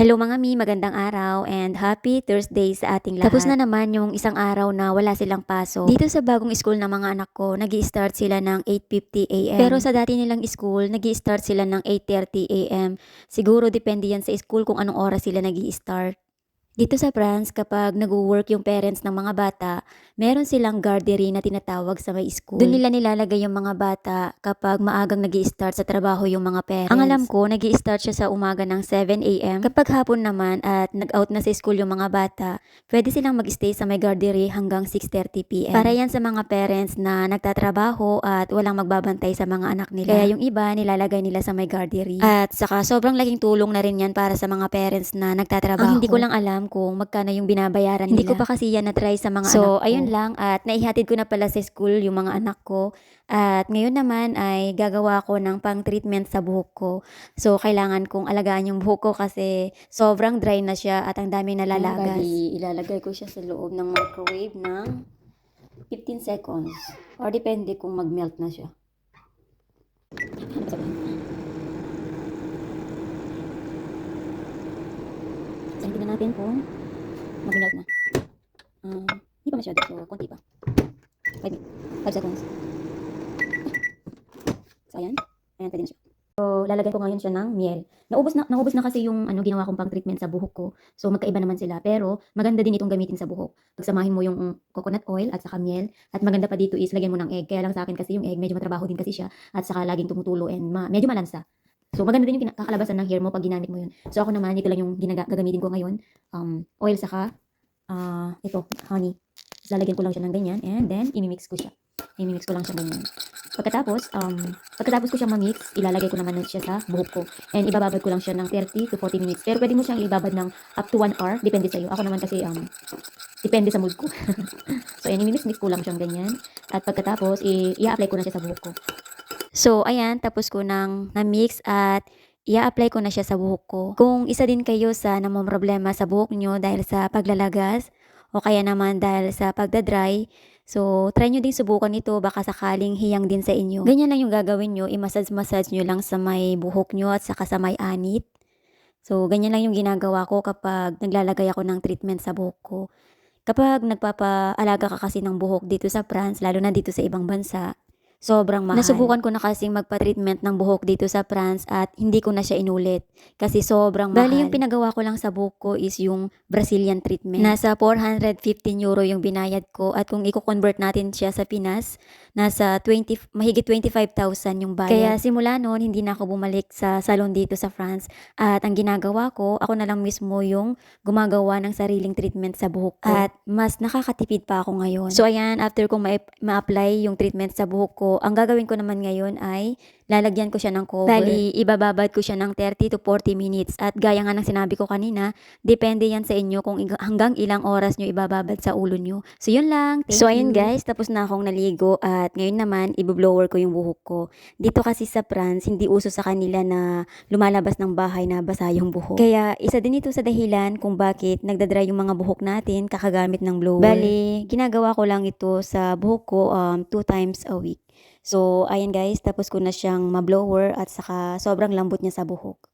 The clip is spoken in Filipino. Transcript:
Hello mga mi, magandang araw and happy Thursday sa ating lahat. Tapos na naman yung isang araw na wala silang pasok. Dito sa bagong school ng mga anak ko, nag-i-start sila ng 8:50 a.m. Pero sa dati nilang school, nag-i-start sila ng 8:30 a.m. Siguro depende yan sa school kung anong oras sila nag-i-start. Dito sa France, kapag nag-work yung parents ng mga bata, meron silang gardery na tinatawag sa may school. Doon nila nilalagay yung mga bata kapag maagang nag start sa trabaho yung mga parents. Ang alam ko, nag start siya sa umaga ng 7 a.m. Kapag hapon naman at nag-out na sa school yung mga bata, pwede silang mag-stay sa may gardery hanggang 6:30 p.m. Para yan sa mga parents na nagtatrabaho at walang magbabantay sa mga anak nila. Kaya yung iba, nilalagay nila sa may gardery. At saka sobrang laking tulong na rin yan para sa mga parents na nagtatrabaho. Ang hindi ko lang alam kung magkano yung binabayaran nila. Hindi ko pa kasi yan na-try sa mga anak ko. So, ayun lang at naihatid ko na pala sa school yung mga anak ko. At ngayon naman ay gagawa ko ng pang-treatment sa buhok ko. So, kailangan kong alagaan yung buhok ko kasi sobrang dry na siya at ang dami nalalagas. Ilalagay ko siya sa loob ng microwave ng 15 seconds. Or depende kung mag-melt na siya. So, tingnan natin kung mag-melt na. Hindi pa masyado. So, konti pa. 5 seconds. So, ayan. Ayan, pwede na siya. So, lalagyan ko ngayon siya ng miel. Naubos na kasi yung ginawa kong pang treatment sa buhok ko. So, magkaiba naman sila. Pero, maganda din itong gamitin sa buhok. Pagsamahin mo yung coconut oil at saka miel. At maganda pa dito is lagyan mo ng egg. Kaya lang sa akin kasi yung egg, medyo matrabaho din kasi siya. At saka laging tumutulo and medyo malansa. So, maganda din yung kakalabasan ng hair mo pag ginamit mo yun. So, ako naman, ito lang yung gagamitin ko ngayon. Oil saka, ito, honey. So, lalagyan ko lang siya ng ganyan. And then, imimix ko siya. Imimix ko lang siya ganyan. Pagkatapos ko siyang ma-mix, ilalagay ko naman siya sa buhok ko. And ibababad ko lang siya ng 30 to 40 minutes. Pero pwede mo siyang ibabad ng up to 1 hour. Depende sa'yo. Ako naman kasi, depende sa mood ko. So, ayan, imimix-mix ko lang siyang ganyan. At pagkatapos, i-apply ko na siya sa buhok ko. So, ayan, tapos ko nang na-mix at i-apply ko na siya sa buhok ko. Kung isa din kayo sa namomroblema sa buhok nyo dahil sa paglalagas o kaya naman dahil sa pagdadry, so try nyo din subukan ito, baka sakaling hiyang din sa inyo. Ganyan lang yung gagawin nyo, i-massage nyo lang sa may buhok nyo at saka sa may anit. So, ganyan lang yung ginagawa ko kapag naglalagay ako ng treatment sa buhok ko. Kapag nagpapaalaga ka kasi ng buhok dito sa France, lalo na dito sa ibang bansa, sobrang mahal. Nasubukan ko na kasing magpa-treatment ng buhok dito sa France at hindi ko na siya inulit kasi sobrang mahal. Bali yung pinagawa ko lang sa buhok ko is yung Brazilian treatment. Nasa 415 euro yung binayad ko at kung i-convert natin siya sa Pinas, nasa mahigit 25,000 yung bayad. Kaya simula noon, hindi na ako bumalik sa salon dito sa France at ang ginagawa ko, ako na lang mismo yung gumagawa ng sariling treatment sa buhok ko. At mas nakakatipid pa ako ngayon. So ayan, after kong ma-apply yung treatment sa buhok ko, ang gagawin ko naman ngayon ay lalagyan ko siya ng cover. Bali, ibababad ko siya ng 30 to 40 minutes. At gaya nga ng sinabi ko kanina, depende yan sa inyo kung hanggang ilang oras nyo ibababad sa ulo nyo. So yun lang. Thank you. Ayun guys, tapos na akong naligo at ngayon naman, ibublower ko yung buhok ko. Dito kasi sa France, hindi uso sa kanila na lumalabas ng bahay na basa yung buhok. Kaya isa din ito sa dahilan kung bakit nagdadry yung mga buhok natin kakagamit ng blower. Bali, ginagawa ko lang ito sa buhok ko 2 times a week. So, ayan guys, tapos ko na siyang ma-blower at saka sobrang lambot niya sa buhok.